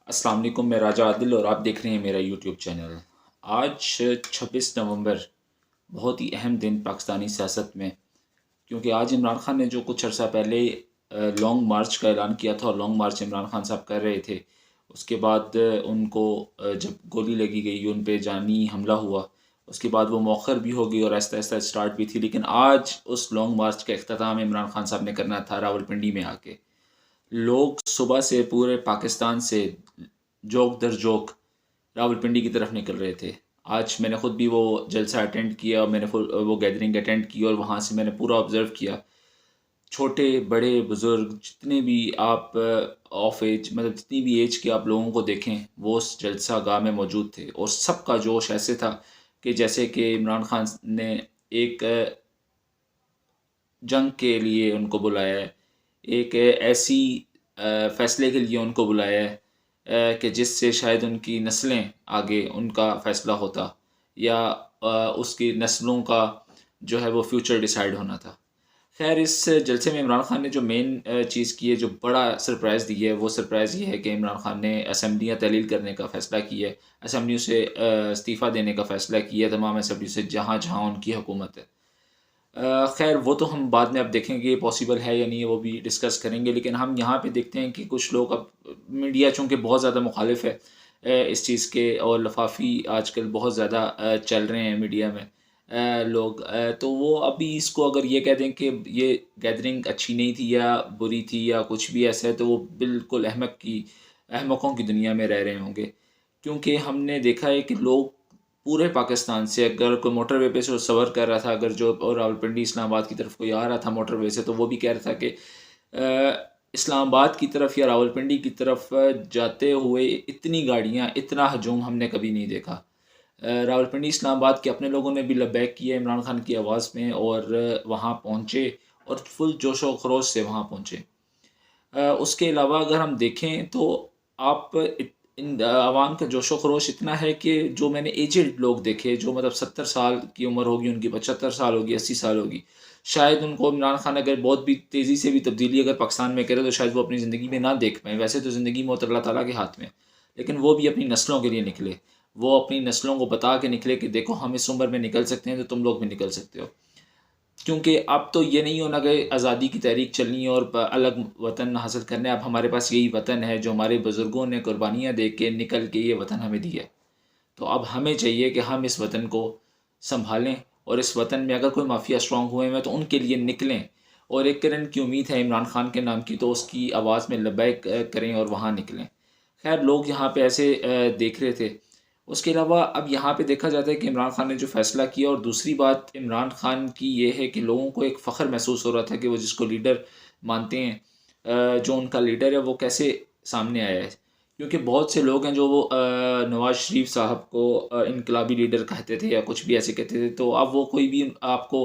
अस्सलाम वालेकुम, मैं राजा आदिल और आप देख रहे हैं मेरा यूट्यूब चैनल। आज 26 नवंबर बहुत ही अहम दिन पाकिस्तानी सियासत में, क्योंकि आज इमरान खान ने जो कुछ अर्सा पहले लॉन्ग मार्च का ऐलान किया था और लॉन्ग मार्च इमरान खान साहब कर रहे थे। उसके बाद उनको जब गोली लगी गई, उन पे जानी हमला हुआ, उसके बाद वो मौखर भी हो गई और आहिस्ता आहिस्ता स्टार्ट भी थी। लेकिन आज उस लॉन्ग मार्च का अख्ताताम इमरान खान साहब ने करना था रावलपिंडी में आके। लोग सुबह से पूरे पाकिस्तान से जोक दर जोक रावलपिंडी की तरफ निकल रहे थे। आज मैंने ख़ुद भी वो जलसा अटेंड किया और मैंने फुल वो गैदरिंग अटेंड की और वहाँ से मैंने पूरा ऑब्ज़र्व किया। छोटे बड़े बुज़ुर्ग जितने भी आप ऑफ एज, मतलब जितनी भी एज के आप लोगों को देखें, वो उस जलसा गाह में मौजूद थे और सबका जोश ऐसे था कि जैसे कि इमरान खान ने एक जंग के लिए उनको बुलाया है, एक ऐसी फ़ैसले के लिए उनको बुलाया है कि जिससे शायद उनकी नस्लें आगे उनका फ़ैसला होता, या उसकी नस्लों का जो है वो फ्यूचर डिसाइड होना था। ख़ैर, इस जलसे में इमरान खान ने जो मेन चीज़ की है, जो बड़ा सरप्राइज़ दी है, वो सरप्राइज़ ये है कि इमरान खान ने असेंबलियाँ तहलील करने का फ़ैसला किया है। असेंबलियों से इस्तीफ़ा देने का फ़ैसला किया है, तमाम असेंबलियों से जहाँ-जहाँ उनकी हुकूमत है। ख़ैर, वो तो हम बाद में अब देखेंगे पॉसिबल है या नहीं है, वो भी डिस्कस करेंगे। लेकिन हम यहाँ पे देखते हैं कि कुछ लोग अब, मीडिया चूँकि बहुत ज़्यादा मुखालिफ है इस चीज़ के, और लफाफी आजकल बहुत ज़्यादा चल रहे हैं मीडिया में लोग, तो वो अभी इसको अगर ये कह दें कि ये गैदरिंग अच्छी नहीं थी या बुरी थी या कुछ भी ऐसा है, तो वो बिल्कुल अहमकों की दुनिया में रह रहे होंगे। क्योंकि हमने देखा है कि लोग पूरे पाकिस्तान से, अगर कोई मोटरवे पे से सफ़र कर रहा था, अगर जो और रावलपिंडी इस्लामाबाद की तरफ कोई आ रहा था मोटरवे से, तो वो भी कह रहा था कि इस्लामाबाद की तरफ या रावलपिंडी की तरफ जाते हुए इतनी गाड़ियाँ, इतना हजूम हमने कभी नहीं देखा। रावलपिंडी इस्लामाबाद के अपने लोगों ने भी लब्बैक किया इमरान खान की आवाज़ में, और वहाँ पहुँचे और फुल जोश व खरोश से वहाँ पहुँचे। उसके अलावा अगर हम देखें तो आप आवाम का जोशो खरोश इतना है कि जो मैंने एजेड लोग देखे, जो मतलब 70 साल की उम्र होगी उनकी, 75 साल होगी, 80 साल होगी, शायद उनको इमरान खान अगर बहुत भी तेज़ी से भी तब्दीली अगर पाकिस्तान में करे, तो शायद वो अपनी ज़िंदगी में ना देख पाएँ। वैसे तो ज़िंदगी मौत अल्लाह ताला के हाथ में है, लेकिन वो भी अपनी नस्लों के लिए निकले। वो अपनी नस्लों को बता के निकले कि देखो, हम इस उम्र में निकल सकते हैं, तो तुम लोग भी निकल सकते हो। क्योंकि अब तो ये नहीं होना कि आज़ादी की तहरीक चलनी है और अलग वतन हासिल करना है। अब हमारे पास यही वतन है जो हमारे बुज़ुर्गों ने कुर्बानियाँ दे के निकल के ये वतन हमें दिया है। तो अब हमें चाहिए कि हम इस वतन को सँभालें, और इस वतन में अगर कोई माफिया स्ट्रॉन्ग हुए हैं तो उनके लिए निकलें। और एक किरण की उम्मीद है इमरान खान के नाम की, तो उसकी आवाज़ में लब्बैक करें और वहाँ निकलें। खैर, लोग यहाँ पे ऐसे देख रहे थे। उसके अलावा अब यहाँ पे देखा जाता है कि इमरान खान ने जो फ़ैसला किया, और दूसरी बात इमरान खान की ये है कि लोगों को एक फ़ख्र महसूस हो रहा था कि वो जिसको लीडर मानते हैं, जो उनका लीडर है, वो कैसे सामने आया है। क्योंकि बहुत से लोग हैं जो वो नवाज़ शरीफ साहब को इनकलाबी लीडर कहते थे या कुछ भी ऐसे कहते थे। तो अब वो कोई भी आपको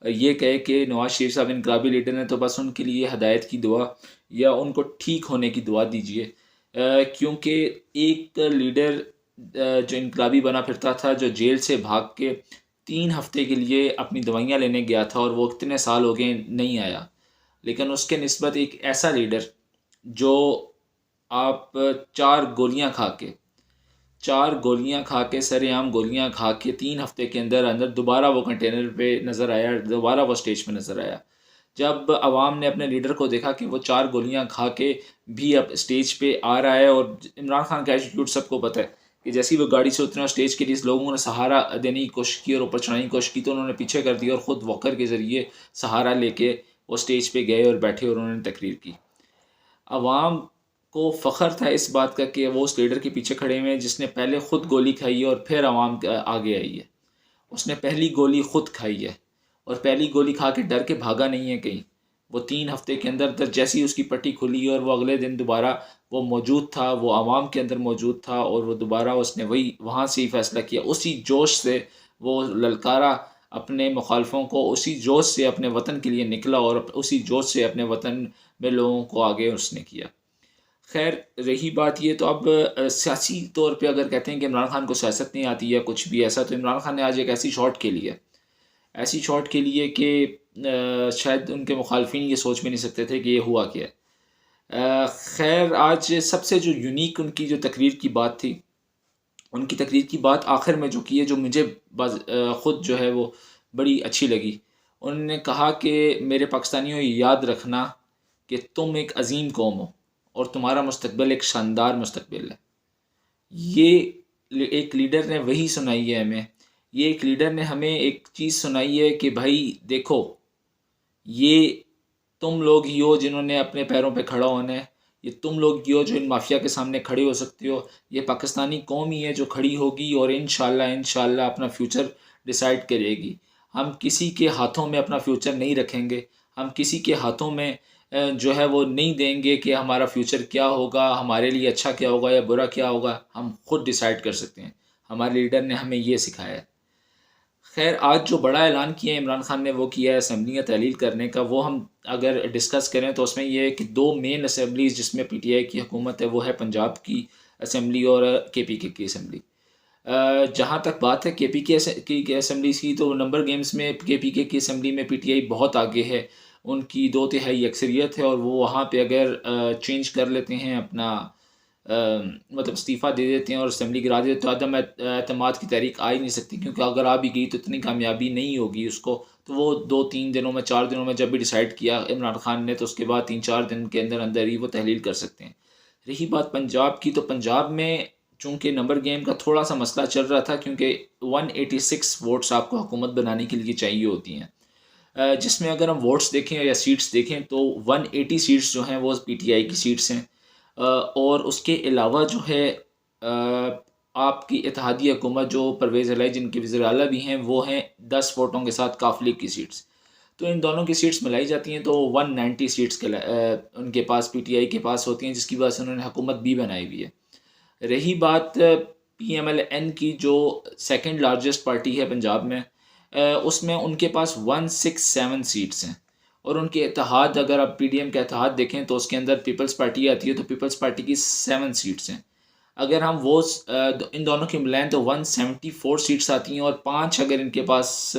ये कहे कि नवाज़ शरीफ साहब इनकलाबी लीडर हैं, तो बस उनके लिए हदायत की दुआ या उनको ठीक होने की दुआ दीजिए। क्योंकि एक लीडर जो इनकलाबी बना फिरता था, जो जेल से भाग के 3 हफ़्ते के लिए अपनी दवाइयाँ लेने गया था और वो कितने साल हो गए नहीं आया। लेकिन उसके निस्बत एक ऐसा लीडर जो आप 4 गोलियाँ खा के 4 गोलियाँ खा के, सरेआम गोलियाँ खा के 3 हफ़्ते के अंदर-अंदर दोबारा वो कंटेनर पे नज़र आया, दोबारा वो स्टेज पे नज़र आया। जब अवाम ने अपने लीडर को देखा कि वो 4 गोलियाँ खा के भी अब स्टेज पे आ रहा है, और इमरान खान का एटीट्यूड सबको पता है कि जैसे ही वो गाड़ी से उतरे और स्टेज के लिए लोगों ने सहारा देने की कोशिश की और ऊपर चढ़ाने की कोशिश की, तो उन्होंने पीछे कर दिया और ख़ुद वॉकर के ज़रिए सहारा लेके वो स्टेज पे गए और बैठे और उन्होंने तकरीर की। अवाम को फ़ख्र था इस बात का कि वो उस लीडर के पीछे खड़े हुए हैं जिसने पहले ख़ुद गोली खाई है और फिर अवाम के आगे आई है। उसने पहली गोली ख़ुद खाई है और पहली गोली खा के डर के भागा नहीं है कहीं। वो 3 हफ़्ते के अंदर जैसे ही उसकी पट्टी खुली और वो अगले दिन दोबारा वो मौजूद था, वो आवाम के अंदर मौजूद था, और वो दोबारा उसने वही वहाँ से ही फ़ैसला किया। उसी जोश से वो ललकारा अपने मुखालफों को, उसी जोश से अपने वतन के लिए निकला और उसी जोश से अपने वतन में लोगों को आगे उसने किया। ख़ैर, रही बात ये, तो अब सियासी तौर पे अगर कहते हैं कि इमरान खान को सियासत नहीं आती या कुछ भी ऐसा, तो इमरान खान ने आज एक ऐसी शॉट खेली है, ऐसी शॉट खेली है कि शायद उनके मुखालफिन ये सोच भी नहीं सकते थे कि ये हुआ क्या है। खैर आज सबसे जो यूनिक उनकी जो तकरीर की बात थी, उनकी तकरीर की बात आखिर में जो की है, जो मुझे ख़ुद जो है वो बड़ी अच्छी लगी। उन्होंने कहा कि मेरे पाकिस्तानियों ये याद रखना कि तुम एक अज़ीम कौम हो और तुम्हारा मुस्तकबिल एक शानदार मुस्तकबिल है। ये एक लीडर ने वही सुनाई है हमें। ये एक लीडर ने हमें एक चीज़ सुनाई है कि भाई देखो, ये तुम लोग ही हो जिन्होंने अपने पैरों पे खड़ा होना है। ये तुम लोग ही हो जो इन माफिया के सामने खड़े हो सकते हो। ये पाकिस्तानी कौम ही है जो खड़ी होगी और इंशाल्लाह इंशाल्लाह अपना फ्यूचर डिसाइड करेगी। हम किसी के हाथों में अपना फ्यूचर नहीं रखेंगे। हम किसी के हाथों में जो है वो नहीं देंगे कि हमारा फ्यूचर क्या होगा, हमारे लिए अच्छा क्या होगा या बुरा क्या होगा। हम खुद डिसाइड कर सकते हैं। हमारे लीडर ने हमें ये सिखाया है। खैर आज जो बड़ा ऐलान किया है इमरान खान ने, वो किया है असम्बलियाँ तहलील करने का। वो हम अगर डिस्कस करें तो उसमें ये है कि दो मेन असम्बलीज़ जिसमें पीटीआई की हुकूमत है, वो है पंजाब की असम्बली और केपीके की असम्बली। जहाँ तक बात है की असम्बलीज़ की, तो नंबर गेम्स में केपीके की असम्बली में पीटीआई बहुत आगे है। उनकी 2/3 अक्सरियत है और वो वहाँ पे अगर चेंज कर लेते हैं अपना मतलब इस्तीफ़ा दे देते हैं और असम्बली गिरा देते हैं, तो अदम एतमाद की तहरीक आ ही नहीं सकती, क्योंकि अगर आ भी गई तो इतनी कामयाबी नहीं होगी उसको। तो वो 2-3 दिनों में, 4 दिनों में जब भी डिसाइड किया इमरान खान ने, तो उसके बाद 3-4 दिन के अंदर अंदर ही वो तहलील कर सकते हैं। रही बात पंजाब की, तो पंजाब में चूँकि नंबर गेम का थोड़ा सा मसला चल रहा था, क्योंकि 186 वोट्स आपको हुकूमत बनाने के लिए चाहिए होती हैं। जिसमें अगर हम वोट्स देखें या सीट्स देखें तो 180 सीट्स जो हैं वो पीटीआई की सीट्स हैं। और उसके अलावा जो है आपकी इत्तेहादी हुकूमत जो परवेज़ इलाही जिनके वज़ीर आला भी हैं, वो हैं 10 वोटों के साथ काफ लीग की सीट्स। तो इन दोनों की सीट्स मिलाई जाती हैं तो 190 सीट्स उनके पास पीटीआई के पास होती हैं, जिसकी वजह से उन्होंने हुकूमत भी बनाई हुई है। रही बात पीएमएलएन की, जो सेकंड लार्जेस्ट पार्टी है पंजाब में, उसमें उनके पास 167 सीट्स हैं। और उनके इत्तेहाद, अगर आप पीडीएम का इत्तेहाद देखें तो उसके अंदर पीपल्स पार्टी आती है, तो पीपल्स पार्टी की 7 सीट्स हैं। अगर हम वो इन दोनों की मिलाएं तो 174 सीट्स आती हैं, और 5 अगर इनके पास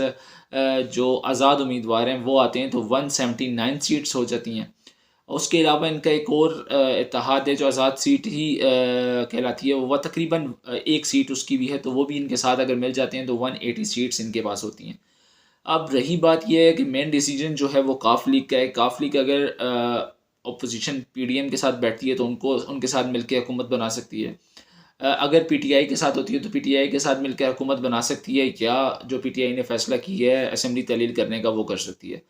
जो आज़ाद उम्मीदवार हैं वो आते हैं तो 179 सीट्स हो जाती हैं। उसके अलावा इनका एक और इत्तेहाद है जो आज़ाद सीट ही कहलाती है, वह तकरीबन एक सीट उसकी भी है, तो वो भी इनके साथ अगर मिल जाते हैं तो 180 सीट्स इनके पास होती हैं। अब रही बात यह है कि मेन डिसीजन जो है वो काफ लीग का है। काफ लीग अगर अपोजिशन पीडीएम के साथ बैठती है तो उनको उनके साथ मिलकर हुकूमत बना सकती है। अगर पीटीआई के साथ होती है तो पीटीआई के साथ मिलकर हुकूमत बना सकती है, या जो पीटीआई ने फैसला किया है असम्बली तहलील करने का, वो कर सकती है।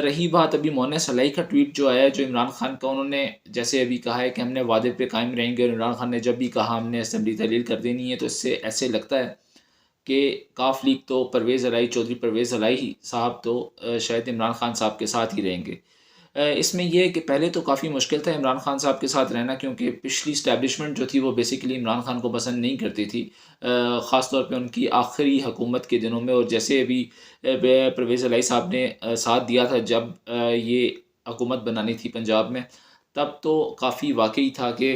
रही बात अभी मोना सलाई का ट्वीट जो आया है जो इमरान खान का, उन्होंने जैसे अभी कहा है कि हमने वादे पे कायम रहेंगे, और इमरान खान ने जब भी कहा हमने असम्बली तहलील कर देनी है, तो इससे ऐसे लगता है कि काफ लीग तो परवेज़ इलाही, चौधरी परवेज़ इलाही साहब तो शायद इमरान खान साहब के साथ ही रहेंगे। इसमें यह है कि पहले तो काफ़ी मुश्किल था इमरान खान साहब के साथ रहना, क्योंकि पिछली इस्टेब्लिशमेंट जो थी वो बेसिकली इमरान खान को पसंद नहीं करती थी, ख़ास तौर पे उनकी आखिरी हुकूमत के दिनों में। और जैसे अभी परवेज़ इलाही साहब ने साथ दिया था जब ये हुकूमत बनानी थी पंजाब में, तब तो काफ़ी वाकई था कि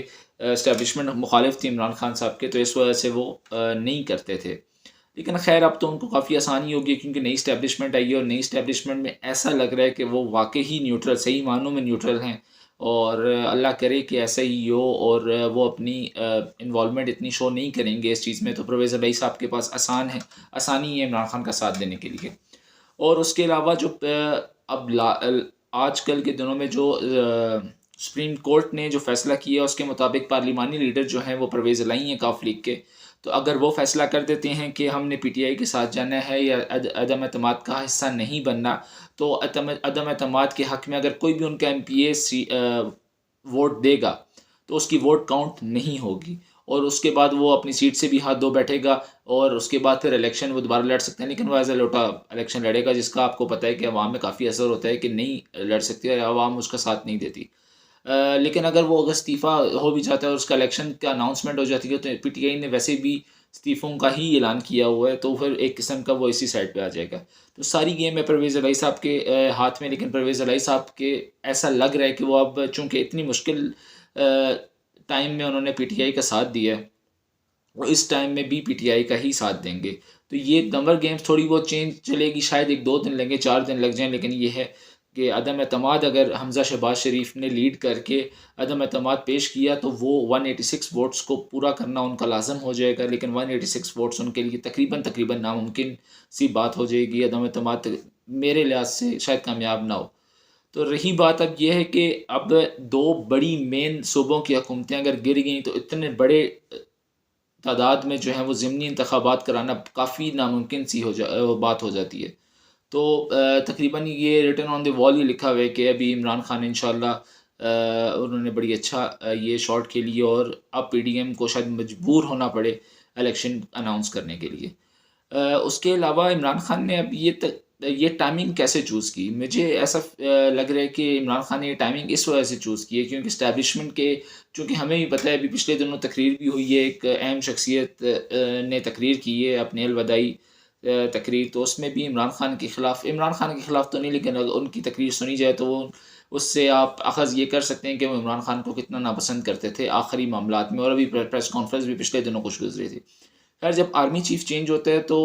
इस्टेब्लिशमेंट मुखालिफ थी इमरान खान साहब के, तो इस वजह से वो नहीं करते थे। लेकिन ख़ैर अब तो उनको काफ़ी आसानी होगी, क्योंकि नई इस्टेब्लिशमेंट आई है, और नई इस्टेब्लिशमेंट में ऐसा लग रहा है कि वो वाकई ही न्यूट्रल, सही मानों में न्यूट्रल हैं। और अल्लाह करे कि ऐसा ही हो, और वो अपनी इन्वॉल्वमेंट इतनी शो नहीं करेंगे इस चीज़ में। तो परवेज़ इलाही साहब के पास आसानी है इमरान खान का साथ देने के लिए। और उसके अलावा जो आजकल के दिनों में जो सुप्रीम कोर्ट ने जो फ़ैसला किया, उसके मुताबिक पार्लिमानी लीडर जो हैं वो परवेज़ इलाही हैं काफ लीग के। तो अगर वो फ़ैसला कर देते हैं कि हमने पीटीआई के साथ जाना है या अदम एतमाद का हिस्सा नहीं बनना, तो अदम एतमाद के हक़ में अगर कोई भी उनका एमपीए वोट देगा, तो उसकी वोट काउंट नहीं होगी, और उसके बाद वो अपनी सीट से भी हाथ धो बैठेगा, और उसके बाद फिर इलेक्शन वो दोबारा लड़ सकते हैं। लेकिन वो एज़ अ लोटा इलेक्शन लड़ेगा, जिसका आपको पता है कि अवाम में काफ़ी असर होता है कि नहीं लड़ सकती है, अवाम उसका साथ नहीं देती। लेकिन अगर वो अगर इस्तीफ़ा हो भी जाता है और उसका इलेक्शन का अनाउंसमेंट हो जाती है, तो पीटीआई ने वैसे भी इस्तीफ़ों का ही ऐलान किया हुआ है, तो फिर एक किस्म का वो इसी साइड पे आ जाएगा। तो सारी गेम है परवेज़ इलाही साहब के हाथ में। लेकिन परवेज़ इलाही साहब के ऐसा लग रहा है कि वो अब चूँकि इतनी मुश्किल टाइम में उन्होंने पीटीआई का साथ दिया है, वो इस टाइम में भी पीटीआई का ही साथ देंगे। तो ये नंबर गेम्स थोड़ी बहुत चेंज चलेगी, शायद 1-2 दिन लगें, 4 दिन लग जाएँ, लेकिन ये है कि अदम एतमाद अगर हमज़ा शहबाज शरीफ ने लीड करके अदम एतमाद पेश किया तो वो 186 वोट्स को पूरा करना उनका लाजम हो जाएगा, लेकिन 186 वोट्स उनके लिए तकरीबन तकरीबन नामुमकिन सी बात हो जाएगी। अदम एतमाद मेरे लिहाज से शायद कामयाब ना हो। तो रही बात अब ये है कि अब दो बड़ी मेन सूबों की हुकूमतें अगर गिर गई तो इतने बड़े तादाद में जो है वो ज़िमनी इंतखाबात कराना काफ़ी नामुमकिन सी बात हो जाती है। तो तकरीबन ये रिटन ऑन द वॉल ही लिखा हुआ है कि अभी इमरान खान इंशाल्लाह उन्होंने बड़ी अच्छा ये शॉट खेली और अब पीडीएम को शायद मजबूर होना पड़े इलेक्शन अनाउंस करने के लिए। उसके अलावा इमरान खान ने अब ये टाइमिंग कैसे चूज़ की? मुझे ऐसा लग रहा है कि इमरान खान ने ये टाइमिंग इस वजह से चूज़ की है क्योंकि इस्टेब्लिशमेंट के, चूँकि हमें भी पता है अभी पिछले दिनों तकरीर भी हुई है, एक अहम शख्सियत ने तकरीर की है अपनी अलविदाई तकरीर, तो उसमें भी इमरान खान के ख़िलाफ़ तो नहीं, लेकिन अगर उनकी तकरीर सुनी जाए तो वो उससे आप अख़ज़ ये कर सकते हैं कि वो इमरान खान को कितना नापसंद करते थे आखिरी मामलात में, और अभी प्रेस कॉन्फ्रेंस भी पिछले दिनों कुछ गुजरी थी। खैर जब आर्मी चीफ चेंज होता है तो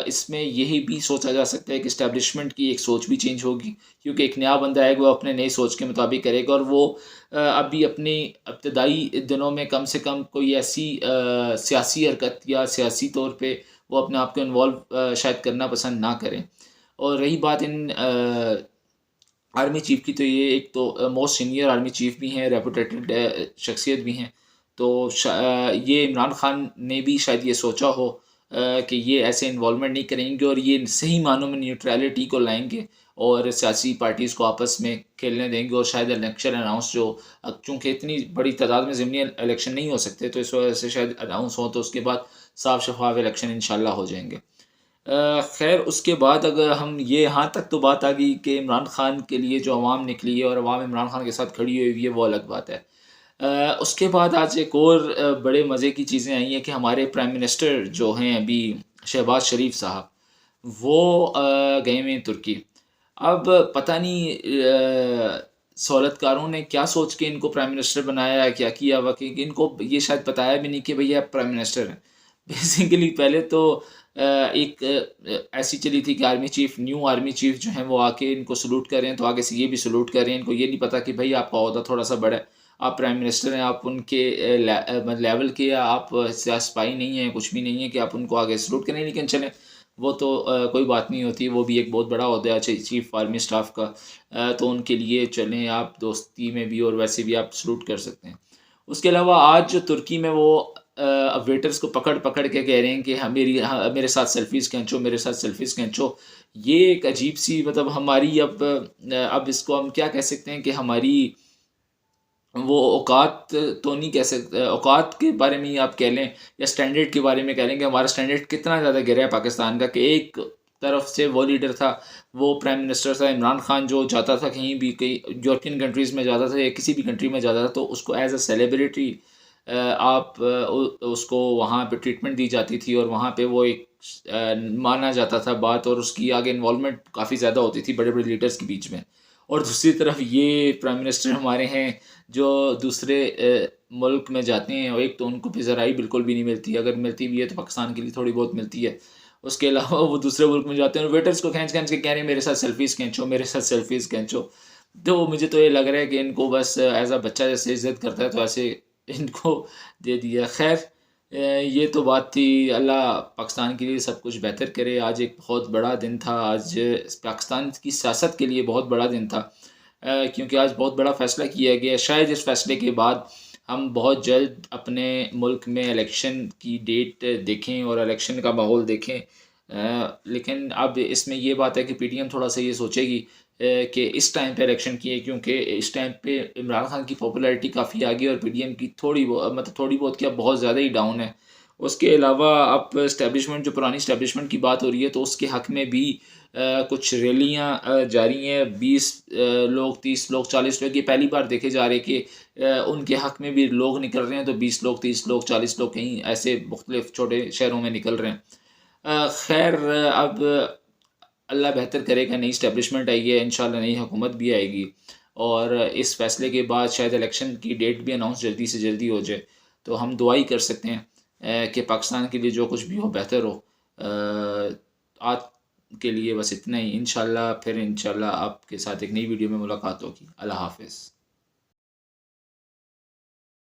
इसमें यही भी सोचा जा सकता है कि इस्टेब्लिशमेंट की एक सोच भी चेंज होगी, क्योंकि एक नया बंदा आएगा वो अपने नई सोच के मुताबिक करेगा, और वो अभी अपनी इब्तदाई दिनों में कम से कम कोई ऐसी सियासी हरकत या सियासी तौर पे वो अपने आप को इन्वॉल्व शायद करना पसंद ना करें। और रही बात इन आर्मी चीफ की, तो ये एक तो मोस्ट सीनियर आर्मी चीफ भी हैं, रेपुटेटेड शख्सियत भी हैं। तो ये इमरान खान ने भी शायद ये सोचा हो कि ये ऐसे इन्वॉल्वमेंट नहीं करेंगे और ये सही मानों में न्यूट्रलिटी को लाएंगे और सियासी पार्टीज़ को आपस में खेलने देंगे, और शायद इलेक्शन अनाउंस जो चूँकि इतनी बड़ी तादाद में ज़िमनी इलेक्शन नहीं हो सकते, तो इस वजह से शायद अनाउंस हो तो उसके बाद साफ शफाफ इलेक्शन इंशाल्लाह हो जाएंगे। खैर उसके बाद अगर हम ये यहाँ तक तो बात आ गई कि इमरान खान के लिए जो आवाम निकली है और आवाम इमरान खान के साथ खड़ी हुई है वो अलग बात है। उसके बाद आज एक और बड़े मज़े की चीज़ें आई हैं कि हमारे प्राइम मिनिस्टर जो हैं अभी, शहबाज शरीफ साहब, वो गए हुए हैं तुर्की। अब पता नहीं सहूलतकारों ने क्या सोच के इनको प्राइम मिनिस्टर बनाया है, क्या किया हुआ कि इनको ये शायद बताया भी नहीं कि भैया आप प्राइम मिनिस्टर हैं। बेसिकली पहले तो एक ऐसी चली थी कि army chief, new army chief जो हैं वो आके इनको सलूट कर रहे हैं, तो आगे से ये भी सलूट कर रहे हैं। इनको ये नहीं पता कि भाई आपका ओहदा थोड़ा-सा बड़ा है, आप प्राइम मिनिस्टर हैं, आप उनके लेवल के, या आप सिपाही नहीं हैं, कुछ भी नहीं है कि आप उनको आगे सलूट करें। लेकिन चलें, वो तो कोई बात नहीं होती, वो भी एक बहुत बड़ा ओहदा है चीफ आर्मी स्टाफ का। तो उनके लिए चलें, आप दोस्ती में भी और वैसे भी आप सलूट कर सकते हैं। उसके अलावा आज जो तुर्की में वो वेटर्स को पकड़-पकड़ के कह रहे हैं कि मेरे साथ सेल्फ़ीज़ खींचो, मेरे साथ सेल्फ़ीज़ खींचो। ये एक अजीब-सी, मतलब हमारी अब इसको हम क्या कह सकते हैं कि हमारी वो औकात तो नहीं कह सकते, औकात के बारे में ही आप कह लें या स्टैंडर्ड के बारे में कह लें कि हमारा स्टैंडर्ड कितना ज़्यादा गिरा है पाकिस्तान का, कि एक तरफ से वो लीडर था, वो प्राइम मिनिस्टर था इमरान खान, जो जाता था कहीं भी, कहीं यूरोपियन कंट्रीज़ में जाता था या किसी भी कंट्री में जाता था तो उसको एज अ सेलिब्रिटी आप उसको वहाँ पे ट्रीटमेंट दी जाती थी, और वहाँ पे वो एक माना जाता था बात, और उसकी आगे इन्वॉल्वमेंट काफ़ी ज़्यादा होती थी बड़े बड़े लीडर्स के बीच में। और दूसरी तरफ ये प्राइम मिनिस्टर हमारे हैं जो दूसरे मुल्क में जाते हैं, और एक तो उनको फ़िज़राई बिल्कुल भी नहीं मिलती, अगर मिलती भी है तो पाकिस्तान के लिए थोड़ी बहुत मिलती है। उसके अलावा वो दूसरे मुल्क में जाते हैं और वेटर्स को खींच-खींच के कह रहे हैं मेरे साथ सेल्फ़ीज़ खींचो, मेरे साथ सेल्फ़ीज़ खींचो। तो मुझे तो ये लग रहा है कि इनको बस एज़ अ बच्चा जैसे इज़्ज़त करता है तो ऐसे इनको दे दिया। ख़ैर ये तो बात थी, अल्लाह पाकिस्तान के लिए सब कुछ बेहतर करे। आज एक बहुत बड़ा दिन था, आज पाकिस्तान की सियासत के लिए बहुत बड़ा दिन था, क्योंकि आज बहुत बड़ा फ़ैसला किया गया। शायद इस फ़ैसले के बाद हम बहुत जल्द अपने मुल्क में इलेक्शन की डेट देखें और इलेक्शन का माहौल देखें। लेकिन अब इसमें ये बात है कि पीटीएम थोड़ा-सा ये सोचेगी कि इस टाइम पे इलेक्शन किए, क्योंकि इस टाइम पे इमरान खान की पॉपुलैरिटी काफ़ी आ गई और पीडीएम की थोड़ी बहुत क्या, बहुत ज़्यादा ही डाउन है। उसके अलावा अब इस्टेब्लिशमेंट, जो पुरानी इस्टेब्लिशमेंट की बात हो रही है, तो उसके हक़ में भी कुछ रैलियाँ जारी हैं। 20 लोग, 30 लोग, 40 लोग, ये पहली बार देखे जा रहे हैं कि उनके हक़ में भी लोग निकल रहे हैं। तो 20 लोग, 30 लोग, 40 लोग कहीं ऐसे मुख्तलिफ़ छोटे शहरों में निकल रहे हैं। खैर अब अल्लाह बेहतर करेगा, नई इस्टेब्लिशमेंट आई है, इंशाल्लाह नई हुकूमत भी आएगी, और इस फ़ैसले के बाद शायद इलेक्शन की डेट भी अनाउंस जल्दी से जल्दी हो जाए। तो हम दुआ ही कर सकते हैं कि पाकिस्तान के लिए जो कुछ भी हो बेहतर हो। आज के लिए बस इतना ही। इंशाल्लाह फिर इंशाल्लाह आपके साथ एक नई वीडियो में मुलाकात होगी। अल्लाह हाफ़िज़।